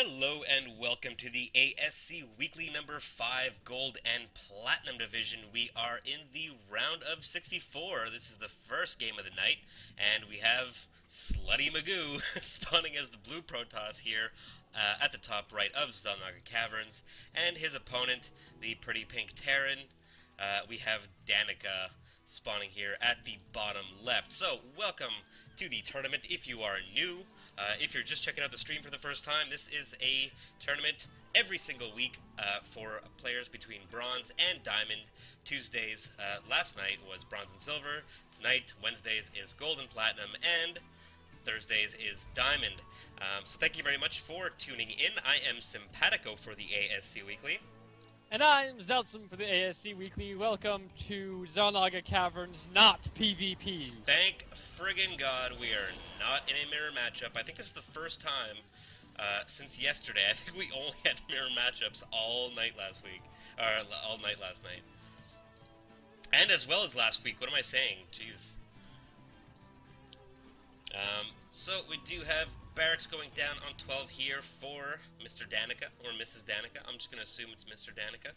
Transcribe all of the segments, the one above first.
Hello and welcome to the ASC Weekly number 5 Gold and Platinum Division. We are in the round of 64. This is the first game of the night, and we have SluttyMagoo spawning as the blue Protoss here at the top right of Danika Caverns, and his opponent, the pretty pink Terran. We have Danika spawning here at the bottom left. So, welcome to the tournament if you are new. If you're just checking out the stream for the first time, this is a tournament every single week for players between Bronze and Diamond. Tuesdays, last night was Bronze and Silver. Tonight, Wednesdays, is Gold and Platinum, and Thursdays is Diamond. So thank you very much for tuning in. I am Simpatico for the ASC Weekly. And I'm Zeltsum for the ASC Weekly. Welcome to Danika Caverns, not PvP. Thank friggin' God we are not in a mirror matchup. I think this is the first time since yesterday. I think we only had mirror matchups all night last week. Or all night last night. And as well as last week. What am I saying? Jeez. So we do have barracks going down on 12 here for Mr. Danika, or Mrs. Danika. I'm just going to assume it's Mr. Danika.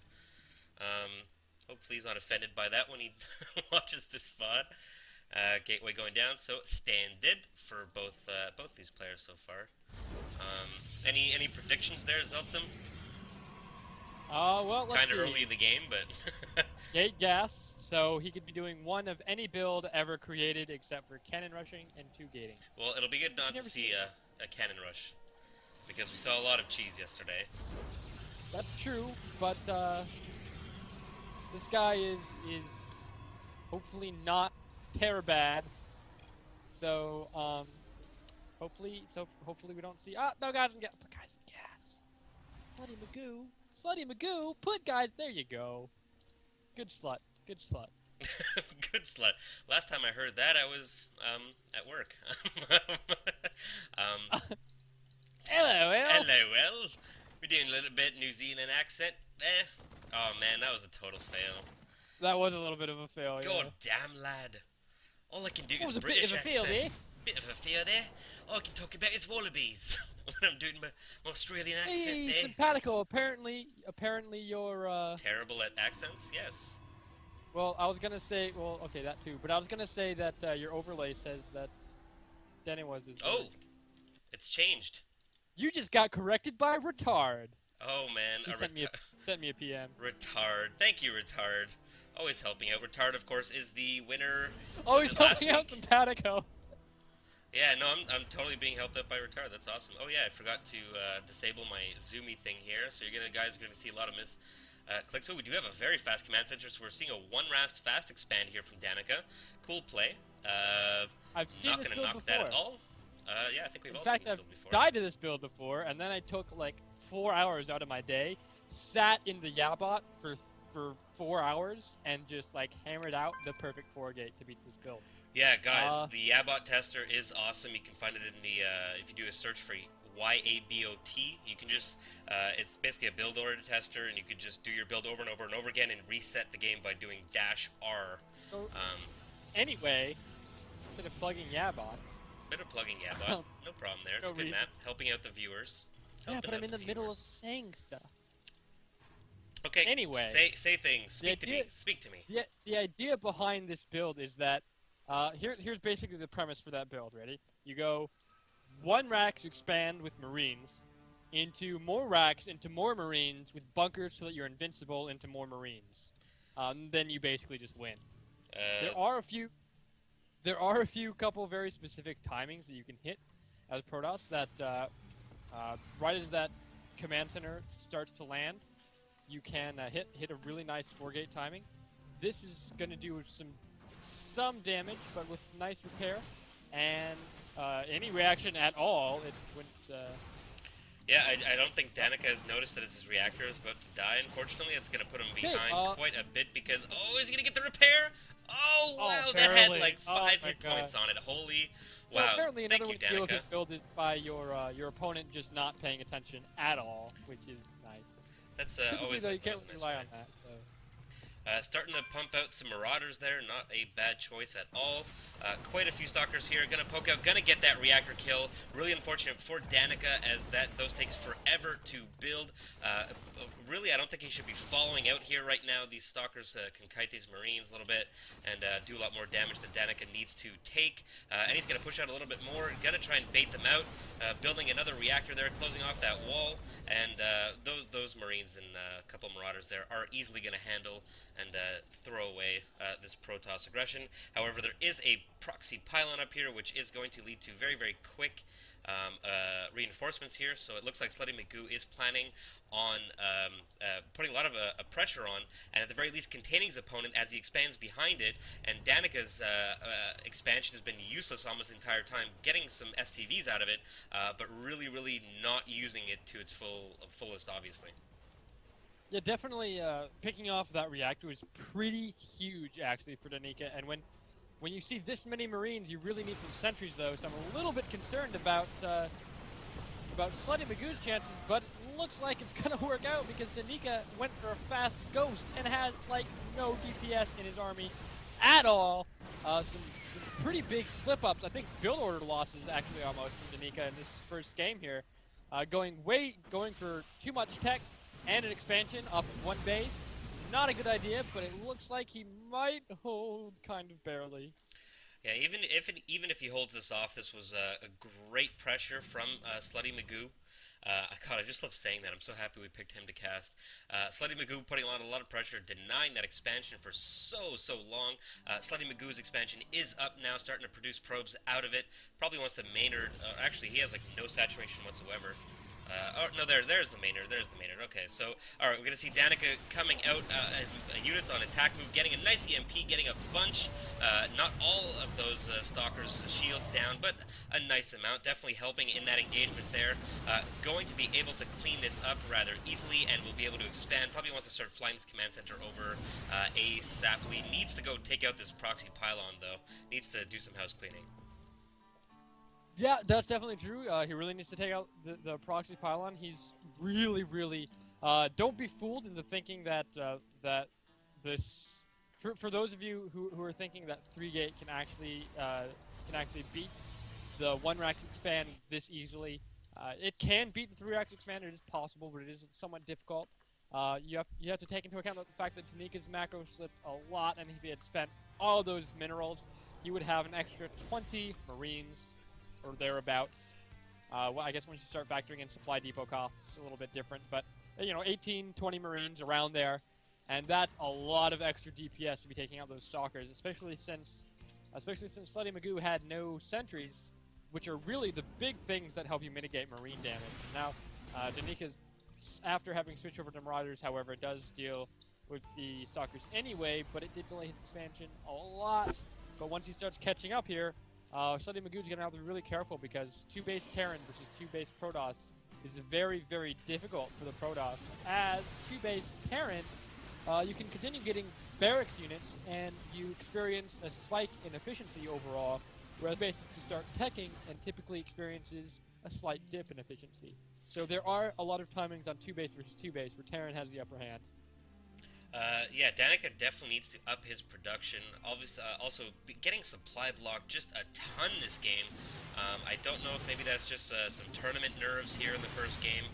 Hopefully he's not offended by that when he watches this VOD. Gateway going down, so standard for both these players so far. Any predictions there, Zeltsum? Well, let's see. Kind of early in the game, but... Gate gas, so he could be doing one of any build ever created except for cannon rushing and 2 gating. Well, it'll be good not to see a cannon rush, because we saw a lot of cheese yesterday. That's true, but this guy is hopefully not terror bad. So hopefully we don't see. Ah, no, guys, I'm getting guys in gas. SluttyMagoo, put guys. There you go. Good slut. Good slut. Good slut. Last time I heard that, I was at work. Hello, Hello. We're doing a little bit New Zealand accent there. Oh man, that was a total fail. That was a little bit of a fail. God damn, lad. All I can do is a British bit of a accent. fail there. Bit of a fail there. All I can talk about is wallabies when I'm doing my Australian accent Hey, there. Simpatico. Apparently you're Terrible at accents, yes. Well, I was gonna say, well, okay, that too. But I was gonna say that your overlay says that Denny was his. Oh, it's changed. You just got corrected by retard. Oh man, He sent me a PM. Retard. Thank you, retard. Always helping out. Retard, of course, is the winner. Oh, he's helping out Simpatico. Yeah, no, I'm totally being helped out by retard. That's awesome. Oh yeah, I forgot to disable my zoomy thing here, so guys are gonna see a lot of clicks. So we do have a very fast command center, so we're seeing a 1 rast fast expand here from Danika. Cool play. I've seen not this gonna build knock before. that at all. Yeah, I think we've all In fact, seen this I've build before. died to this build before, and then I took like 4 hours out of my day, sat in the Yabot for 4 hours, and just like hammered out the perfect 4 gate to beat this build. Yeah, guys, the Yabot tester is awesome. You can find it in the, if you do a search for YABOT, you can just, it's basically a build order tester, and you could just do your build over and over and over again and reset the game by doing -R. So, anyway, instead of plugging Yabot. Bit of plugging Yabot, no problem there. It's a good map, helping out the viewers. Yeah, but I'm in the middle of saying stuff. Okay, anyway, say things, speak to me. The idea behind this build is that, here's basically the premise for that build, ready? You go 1 racks expand with Marines, into more racks, into more Marines, with bunkers so that you're invincible, into more Marines. Then you basically just win. There are a few couple very specific timings that you can hit as Protoss that, right as that command center starts to land, you can hit a really nice 4-gate timing. This is going to do some damage, but with nice repair, and any reaction at all, it wouldn't... Yeah, I don't think Danika has noticed that his reactor is about to die. Unfortunately, it's going to put him behind quite a bit because... Oh, is he going to get the repair? Oh, wow, that had like 5 hit points on it. Holy... So wow, apparently thank another you, way to deal with Danika. this build is by your opponent just not paying attention at all, which is nice. That's Typically, always though, a you can't nice rely way. on that. So. Starting to pump out some Marauders there, not a bad choice at all. Quite a few Stalkers here, gonna poke out, gonna get that Reactor kill. Really unfortunate for Danika, as those takes forever to build. Really, I don't think he should be following out here right now. These Stalkers can kite these Marines a little bit and do a lot more damage than Danika needs to take. And he's gonna push out a little bit more, gonna try and bait them out. Building another Reactor there, closing off that wall, and those Marines and a couple Marauders there are easily going to handle and throw away this Protoss aggression. However, there is a proxy pylon up here, which is going to lead to very, very quick reinforcements here. So it looks like SluttyMagoo is planning on putting a lot of pressure on, and at the very least containing his opponent as he expands behind it. And Danika's expansion has been useless almost the entire time, getting some SCVs out of it, but really, really not using it to its fullest, obviously. Yeah, definitely picking off that reactor is pretty huge, actually, for Danika. And when you see this many Marines, you really need some sentries, though. So I'm a little bit concerned about SluttyMagoo's chances, but it looks like it's going to work out because Danika went for a fast ghost and has, like, no DPS in his army at all. Some pretty big slip-ups. I think build order losses, actually, almost, from Danika in this first game here. Going for too much tech and an expansion off of one base. Not a good idea, but it looks like he might hold kind of barely. Yeah, even if he holds this off, this was a great pressure from SluttyMagoo. God, I just love saying that. I'm so happy we picked him to cast. SluttyMagoo putting on a lot of pressure, denying that expansion for so long. SluttyMagoo's expansion is up now, starting to produce probes out of it. Probably wants to Maynard. Actually, he has like no saturation whatsoever. Oh, no, there's the Maynard. Okay, so, alright, we're going to see Danika coming out as units on attack move, getting a nice EMP, getting a bunch, not all of those Stalkers' shields down, but a nice amount, definitely helping in that engagement there. Going to be able to clean this up rather easily, and will be able to expand. Probably wants to start flying this command center over ASCWweekly. Needs to go take out this proxy pylon, though. Needs to do some house cleaning. Yeah, that's definitely true. He really needs to take out the proxy pylon. He's really, don't be fooled into thinking that this. For those of you who are thinking that 3-gate can actually beat the 1-rack expand this easily, it can beat the 3-rack expand. It is possible, but it is somewhat difficult. You have to take into account the fact that Danika's macro slipped a lot, and if he had spent all those minerals, he would have an extra 20 Marines or thereabouts. Well, I guess once you start factoring in supply depot costs, it's a little bit different, but 18, 20 Marines around there, and that's a lot of extra DPS to be taking out those Stalkers, especially since SluttyMagoo had no sentries, which are really the big things that help you mitigate Marine damage. Now, Danika, after having switched over to Marauders, however, does deal with the Stalkers anyway, but it did delay his expansion a lot. But once he starts catching up here, SluttyMagoo's going to have to be really careful because 2-base Terran versus 2-base Protoss is very, very difficult for the Protoss. As 2-base Terran, you can continue getting barracks units and you experience a spike in efficiency overall, whereas bases to start teching and typically experiences a slight dip in efficiency. So there are a lot of timings on 2-base versus 2-base where Terran has the upper hand. Yeah, Danika definitely needs to up his production. Obviously, also getting supply block just a ton this game. I don't know if maybe that's just some tournament nerves here in the first game.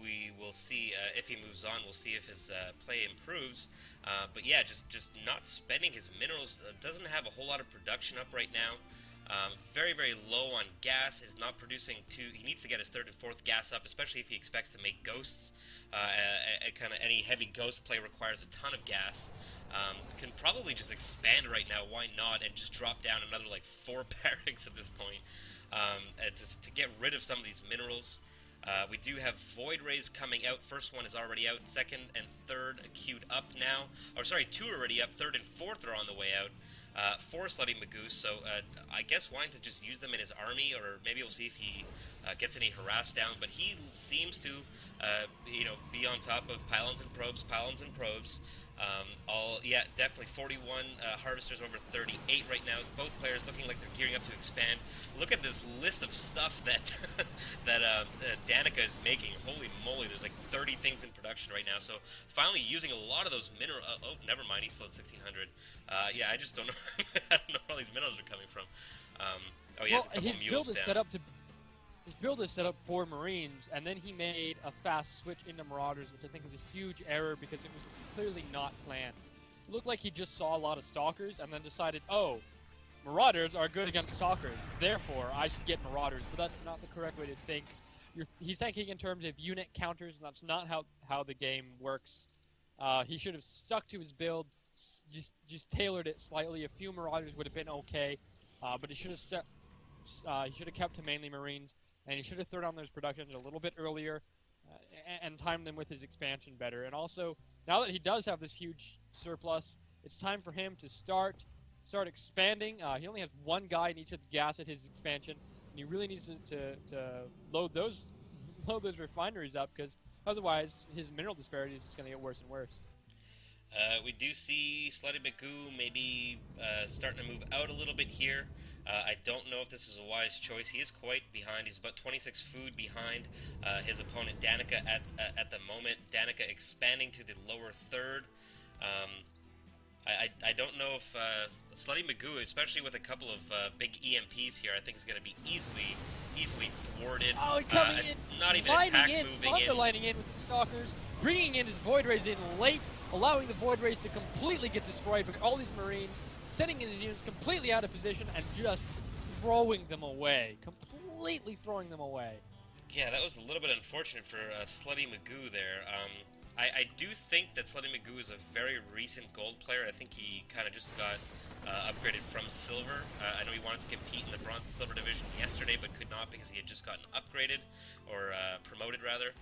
We will see if he moves on. We'll see if his play improves. But yeah, just not spending his minerals. Doesn't have a whole lot of production up right now. Very, very low on gas. Is not producing he needs to get his 3rd and 4th gas up, especially if he expects to make ghosts. Kind of any heavy ghost play requires a ton of gas. Can probably just expand right now. Why not? And just drop down another like 4 barracks at this point to get rid of some of these minerals. We do have Void Rays coming out. First one is already out. 2nd and 3rd queued up now. Or sorry, 2 are already up. 3rd and 4th are on the way out. For SluttyMagoo, so I guess wanting to just use them in his army, or maybe we'll see if he gets any harass down, but he seems to, be on top of pylons and probes, Yeah, definitely 41 harvesters over 38 right now. Both players looking like they're gearing up to expand. Look at this list of stuff that Danika is making. Holy moly, there's like 30 things in production right now. So finally using a lot of those mineral. Oh, never mind, he's still at 1600. Yeah, I just don't know. I don't know where all these minerals are coming from. Oh, he has Well, a couple mules down. his build is set up for Marines, and then he made a fast switch into Marauders, which I think is a huge error because it was clearly not planned. It looked like he just saw a lot of Stalkers and then decided, oh, Marauders are good against Stalkers, therefore I should get Marauders. But that's not the correct way to think. He's thinking in terms of unit counters, and that's not how the game works. He should have stuck to his build, just tailored it slightly. A few Marauders would have been okay, but he should have kept to mainly Marines, and he should have thrown on those productions a little bit earlier, and timed them with his expansion better. And also, now that he does have this huge surplus, it's time for him to start expanding. He only has one guy in each of the gas at his expansion, and he really needs to load those refineries up, because otherwise his mineral disparity is just going to get worse and worse. We do see SluttyMagoo maybe starting to move out a little bit here. I don't know if this is a wise choice. He is quite behind. He's about 26 food behind his opponent Danika at the moment. Danika expanding to the lower third. I don't know if SluttyMagoo, especially with a couple of big EMPs here, I think is going to be easily thwarted. Oh, coming in, not even lining attack in, moving in. lining in with the Stalkers, bringing in his Void Rays in late, allowing the Void Rays to completely get destroyed by all these Marines, sending in his units completely out of position, and just throwing them away. Completely throwing them away. Yeah, that was a little bit unfortunate for SluttyMagoo there. I do think that SluttyMagoo is a very recent gold player. I think he kind of just got upgraded from silver. I know he wanted to compete in the bronze and silver division yesterday, but could not because he had just gotten upgraded, or promoted rather.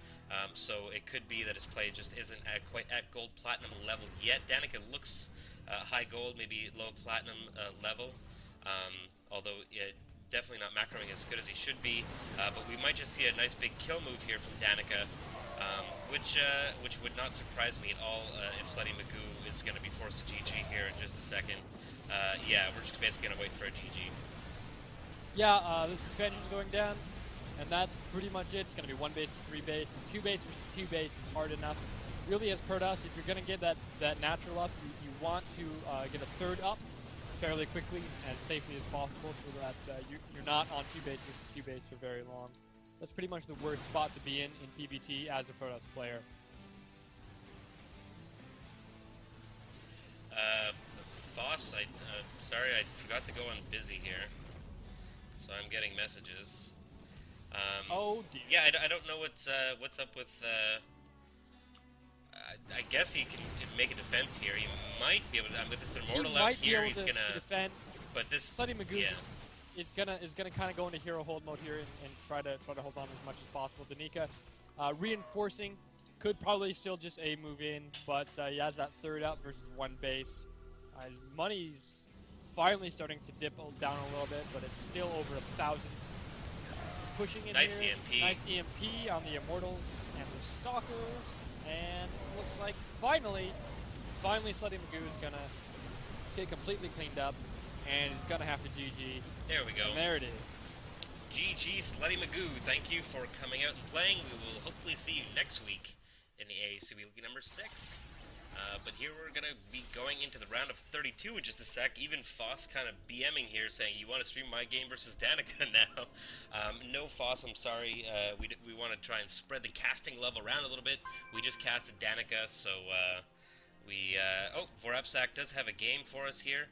So it could be that his play just isn't quite at gold platinum level yet. Danika looks high gold, maybe low platinum level. Although definitely not macroing as good as he should be. But we might just see a nice big kill move here from Danika. Which would not surprise me at all if SluttyMagoo is going to be forced to GG here in just a second. Yeah, we're just basically going to wait for a GG. Yeah, this expansion is going down, and that's pretty much it. It's going to be 1 base to 3 base, and 2 base versus 2 base is hard enough. Really, as Protoss, if you're going to get that natural up, you want to get a third up fairly quickly, as safely as possible, so that you're not on 2 base versus 2 base for very long. That's pretty much the worst spot to be in PBT as a Protoss player. Foss, sorry, I forgot to go on busy here, so I'm getting messages. Oh dear. Yeah, I don't know what's up with. I guess he can make a defense here. He might be able to. With this immortal out here, he's gonna defend. But this SluttyMagoo yeah. is gonna kind of go into hero hold mode here and try to hold on as much as possible. Danika reinforcing, could probably still just A move in, but he has that third up versus 1 base. His money's finally starting to dip down a little bit, but it's still over 1,000. Pushing in Nice here. EMP. Nice EMP on the Immortals and the Stalkers, and it looks like finally SluttyMagoo is gonna get completely cleaned up, and is gonna have to GG. There we go. And there it is. GG SluttyMagoo, thank you for coming out and playing. We will hopefully see you next week in the ASCWeekly number 6. But here we're going to be going into the round of 32 in just a sec. Even Foss kind of BMing here saying, you want to stream my game versus Danika now? No, Foss, I'm sorry. We want to try and spread the casting level around a little bit. We just casted Danika, so oh, Vorapsak does have a game for us here.